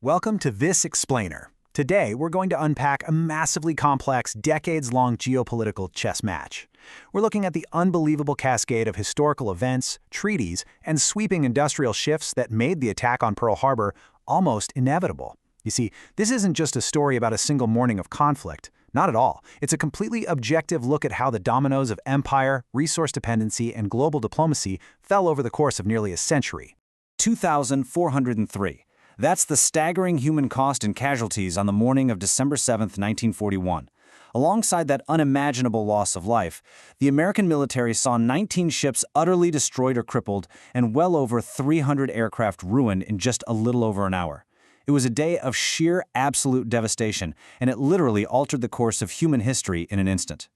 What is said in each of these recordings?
Welcome to This Explainer. Today, we're going to unpack a massively complex, decades-long geopolitical chess match. We're looking at the unbelievable cascade of historical events, treaties, and sweeping industrial shifts that made the attack on Pearl Harbor almost inevitable. You see, this isn't just a story about a single morning of conflict. Not at all. It's a completely objective look at how the dominoes of empire, resource dependency, and global diplomacy fell over the course of nearly a century. 2,403. That's the staggering human cost and casualties on the morning of December 7, 1941. Alongside that unimaginable loss of life, the American military saw 19 ships utterly destroyed or crippled and well over 300 aircraft ruined in just a little over an hour. It was a day of sheer absolute devastation, and it literally altered the course of human history in an instant.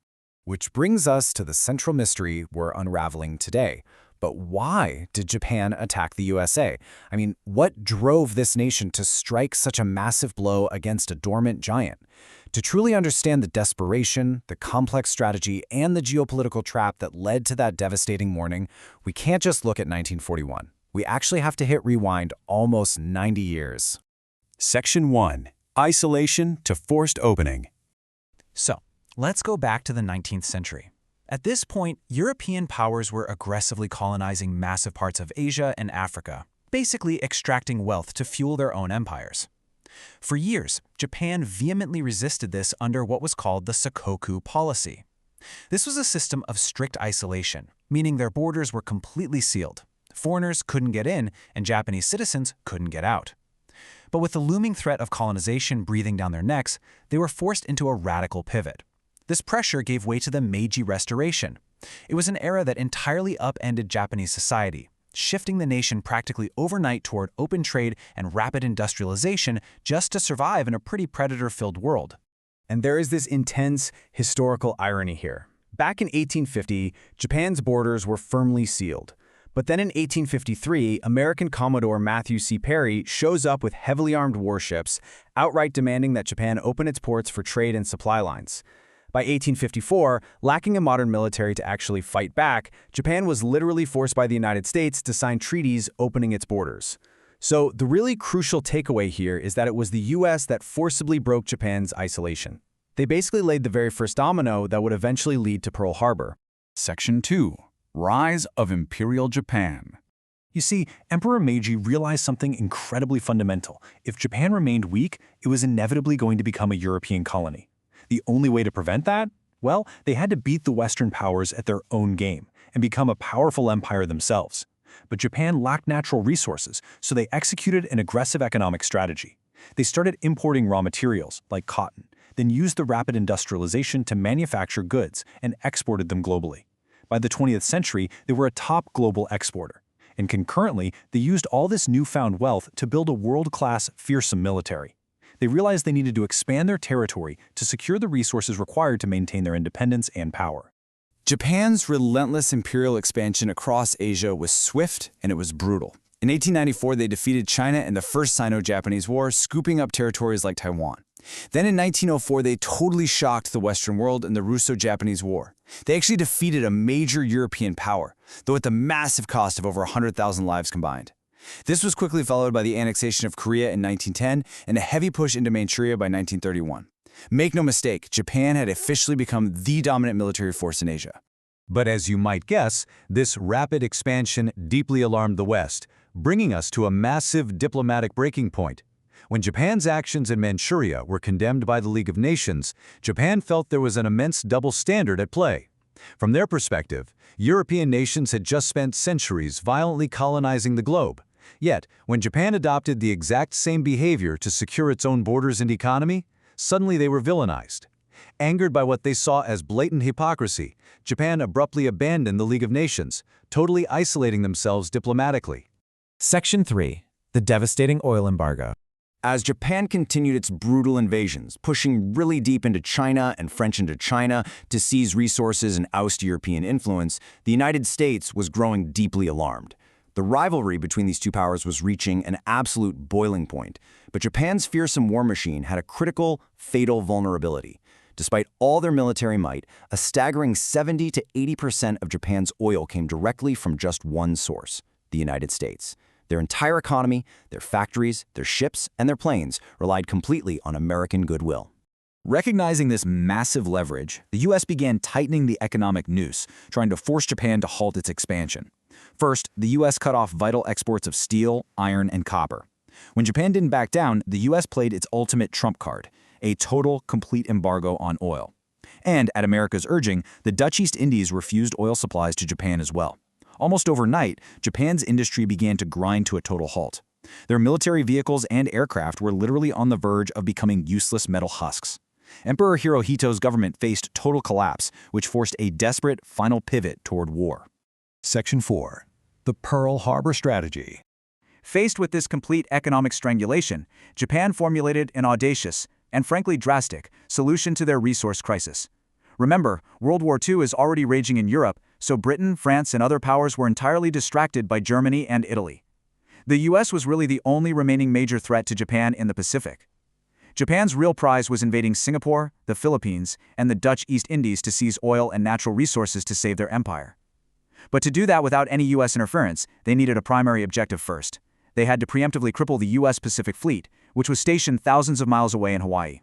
Which brings us to the central mystery we're unraveling today. But why did Japan attack the USA? I mean, what drove this nation to strike such a massive blow against a dormant giant? To truly understand the desperation, the complex strategy, and the geopolitical trap that led to that devastating morning, we can't just look at 1941. We actually have to hit rewind almost 90 years. Section 1. Isolation to Forced Opening. So, let's go back to the 19th century. At this point, European powers were aggressively colonizing massive parts of Asia and Africa, basically extracting wealth to fuel their own empires. For years, Japan vehemently resisted this under what was called the Sakoku policy. This was a system of strict isolation, meaning their borders were completely sealed. Foreigners couldn't get in, and Japanese citizens couldn't get out. But with the looming threat of colonization breathing down their necks, they were forced into a radical pivot. This pressure gave way to the Meiji Restoration. It was an era that entirely upended Japanese society, shifting the nation practically overnight toward open trade and rapid industrialization just to survive in a pretty predator-filled world. And there is this intense historical irony here. Back in 1850, Japan's borders were firmly sealed. But then in 1853, American Commodore Matthew C. Perry shows up with heavily armed warships, outright demanding that Japan open its ports for trade and supply lines. By 1854, lacking a modern military to actually fight back, Japan was literally forced by the United States to sign treaties opening its borders. So the really crucial takeaway here is that it was the US that forcibly broke Japan's isolation. They basically laid the very first domino that would eventually lead to Pearl Harbor. Section 2. Rise of Imperial Japan. You see, Emperor Meiji realized something incredibly fundamental. If Japan remained weak, it was inevitably going to become a European colony. The only way to prevent that? Well, they had to beat the Western powers at their own game and become a powerful empire themselves. But Japan lacked natural resources, so they executed an aggressive economic strategy. They started importing raw materials, like cotton, then used the rapid industrialization to manufacture goods and exported them globally. By the 20th century, they were a top global exporter. And concurrently, they used all this newfound wealth to build a world-class, fearsome military. They realized they needed to expand their territory to secure the resources required to maintain their independence and power. Japan's relentless imperial expansion across Asia was swift and it was brutal. In 1894, they defeated China in the First Sino-Japanese War, scooping up territories like Taiwan. Then in 1904, they totally shocked the Western world in the Russo-Japanese War. They actually defeated a major European power, though at the massive cost of over 100,000 lives combined. This was quickly followed by the annexation of Korea in 1910 and a heavy push into Manchuria by 1931. Make no mistake, Japan had officially become the dominant military force in Asia. But as you might guess, this rapid expansion deeply alarmed the West, bringing us to a massive diplomatic breaking point. When Japan's actions in Manchuria were condemned by the League of Nations, Japan felt there was an immense double standard at play. From their perspective, European nations had just spent centuries violently colonizing the globe. Yet, when Japan adopted the exact same behavior to secure its own borders and economy, suddenly they were villainized. Angered by what they saw as blatant hypocrisy, Japan abruptly abandoned the League of Nations, totally isolating themselves diplomatically. Section 3. The devastating oil embargo. As Japan continued its brutal invasions, pushing really deep into China and French Indochina to seize resources and oust European influence, the United States was growing deeply alarmed. The rivalry between these two powers was reaching an absolute boiling point, but Japan's fearsome war machine had a critical, fatal vulnerability. Despite all their military might, a staggering 70 to 80% of Japan's oil came directly from just one source, the United States. Their entire economy, their factories, their ships, and their planes relied completely on American goodwill. Recognizing this massive leverage, the U.S. began tightening the economic noose, trying to force Japan to halt its expansion. First, the U.S. cut off vital exports of steel, iron, and copper. When Japan didn't back down, the U.S. played its ultimate trump card, a total, complete embargo on oil. And, at America's urging, the Dutch East Indies refused oil supplies to Japan as well. Almost overnight, Japan's industry began to grind to a total halt. Their military vehicles and aircraft were literally on the verge of becoming useless metal husks. Emperor Hirohito's government faced total collapse, which forced a desperate final pivot toward war. Section 4. The Pearl Harbor Strategy. Faced with this complete economic strangulation, Japan formulated an audacious, and frankly drastic, solution to their resource crisis. Remember, World War II is already raging in Europe, so Britain, France, and other powers were entirely distracted by Germany and Italy. The US was really the only remaining major threat to Japan in the Pacific. Japan's real prize was invading Singapore, the Philippines, and the Dutch East Indies to seize oil and natural resources to save their empire. But to do that without any US interference, they needed a primary objective first. They had to preemptively cripple the US Pacific Fleet, which was stationed thousands of miles away in Hawaii.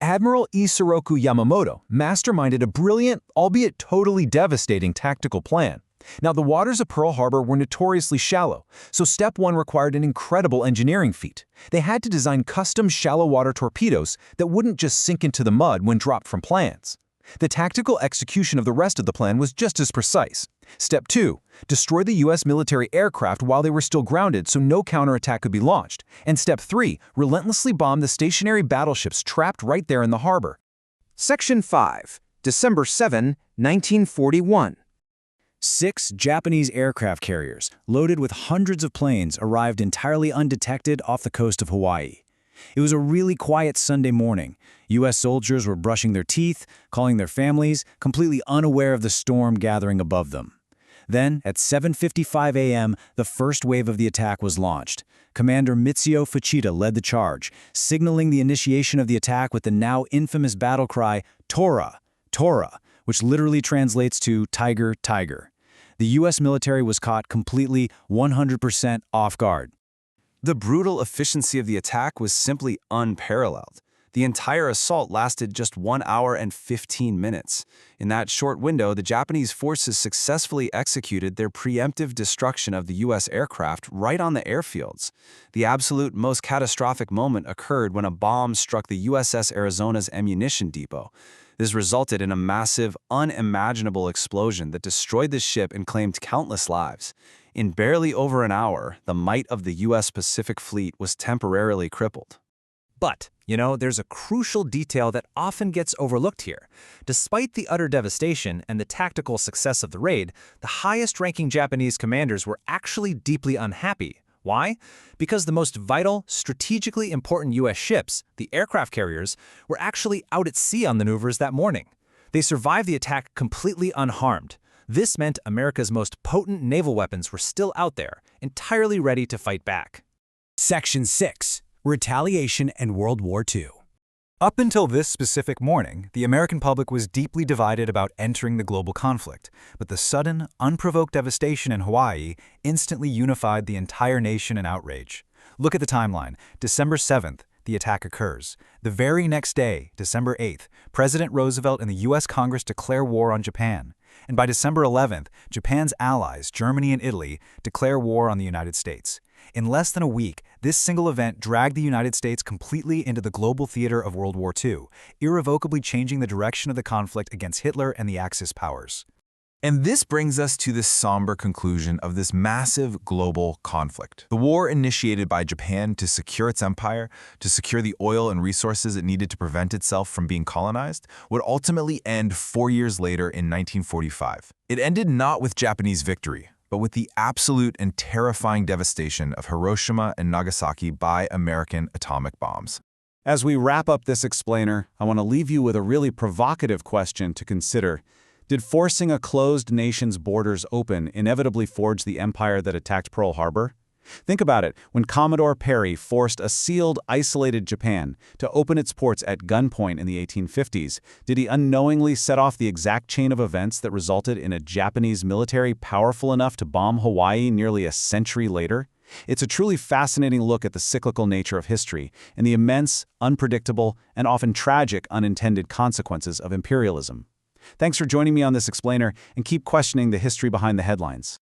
Admiral Isoroku Yamamoto masterminded a brilliant, albeit totally devastating tactical plan. Now, the waters of Pearl Harbor were notoriously shallow, so step one required an incredible engineering feat. They had to design custom shallow water torpedoes that wouldn't just sink into the mud when dropped from planes. The tactical execution of the rest of the plan was just as precise. Step 2. Destroy the U.S. military aircraft while they were still grounded so no counterattack could be launched. And Step 3. Relentlessly bomb the stationary battleships trapped right there in the harbor. Section 5. December 7, 1941. 6 Japanese aircraft carriers, loaded with hundreds of planes, arrived entirely undetected off the coast of Hawaii. It was a really quiet Sunday morning. U.S. soldiers were brushing their teeth, calling their families, completely unaware of the storm gathering above them. Then, at 7:55 a.m., the first wave of the attack was launched. Commander Mitsuo Fuchida led the charge, signaling the initiation of the attack with the now infamous battle cry, "Tora! Tora!" which literally translates to "Tiger, Tiger." The U.S. military was caught completely, 100% off guard. The brutal efficiency of the attack was simply unparalleled. The entire assault lasted just 1 hour and 15 minutes. In that short window, the Japanese forces successfully executed their preemptive destruction of the U.S. aircraft right on the airfields. The absolute most catastrophic moment occurred when a bomb struck the USS Arizona's ammunition depot. This resulted in a massive, unimaginable explosion that destroyed the ship and claimed countless lives. In barely over an hour, the might of the U.S. Pacific Fleet was temporarily crippled. But, there's a crucial detail that often gets overlooked here. Despite the utter devastation and the tactical success of the raid, the highest-ranking Japanese commanders were actually deeply unhappy. Why? Because the most vital, strategically important U.S. ships, the aircraft carriers, were actually out at sea on maneuvers that morning. They survived the attack completely unharmed. This meant America's most potent naval weapons were still out there, entirely ready to fight back. Section 6. Retaliation and World War II. Up until this specific morning, the American public was deeply divided about entering the global conflict, but the sudden, unprovoked devastation in Hawaii instantly unified the entire nation in outrage. Look at the timeline. December 7th, the attack occurs. The very next day, December 8th, President Roosevelt and the U.S. Congress declare war on Japan. And by December 11th, Japan's allies, Germany and Italy, declare war on the United States. In less than a week, this single event dragged the United States completely into the global theater of World War II, irrevocably changing the direction of the conflict against Hitler and the Axis powers. And this brings us to the somber conclusion of this massive global conflict. The war initiated by Japan to secure its empire, to secure the oil and resources it needed to prevent itself from being colonized, would ultimately end 4 years later in 1945. It ended not with Japanese victory, but with the absolute and terrifying devastation of Hiroshima and Nagasaki by American atomic bombs. As we wrap up this explainer, I want to leave you with a really provocative question to consider. Did forcing a closed nation's borders open inevitably forge the empire that attacked Pearl Harbor? Think about it. When Commodore Perry forced a sealed, isolated Japan to open its ports at gunpoint in the 1850s, did he unknowingly set off the exact chain of events that resulted in a Japanese military powerful enough to bomb Hawaii nearly a century later? It's a truly fascinating look at the cyclical nature of history and the immense, unpredictable, and often tragic unintended consequences of imperialism. Thanks for joining me on this explainer, and keep questioning the history behind the headlines.